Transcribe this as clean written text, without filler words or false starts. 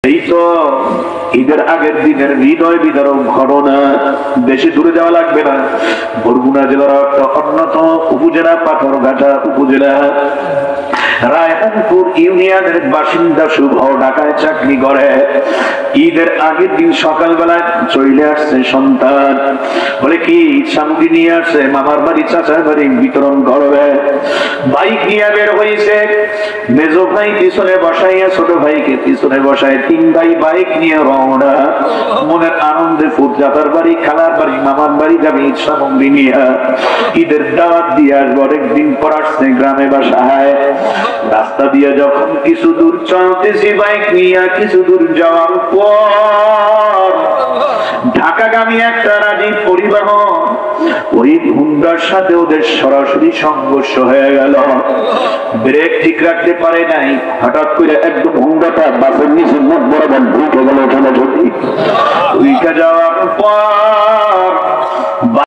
এই তো ঈদের আগের দিনের হৃদয় বিদারক ঘটনা। বেশি দূরে যাওয়া লাগবে না। বরগুনা জেলার একটা অন্যতম উপজেলা, পাথরঘাটা উপজেলা, রায়হানপুর ইউনিয়নের বাসিন্দা শুভ ঢাকায় চাকরি করে। ঈদের আগের দিন সকালবেলায় চলে আসছে সন্তান, বলে কি সামগ্রী নিয়ে আসছে, মামার বাড়ি চাচার বাড়ি বিতরণ করবে। বাইক নিয়ে বের হয়েছে, মেজো ভাই পিছনে বসাইয়া ছোট ভাইকে পিছনে বসায়, তিন ভাই বাইক নিয়ে রওনা। মনের আনন্দে ফুটজাতার বাড়ি, খালার বাড়ি, মামার বাড়ি যাবে ঈদ সামগ্রী নিয়ে, ঈদের দাওয়াত দিয়ে আসবো। অনেকদিন পর আসছে গ্রামে বাসায়। রাস্তা দিয়ে যখন কিছু দূর চলতেছি বাইক নিয়ে, কিছু দূর যাওয়ার পর ঢাকাগামী একটা রাজীব পরিবহন, ওই হুন্ডার সাথে ওদের সরাসরি সংঘর্ষ হয়ে গেল। ব্রেক ঠিক রাখতে পারে নাই, হঠাৎ করে একদম হুন্ডাটা বাসের নিচে মুখ বরাবর ঢুকে গেল। ওখানে উইকা যাওয়া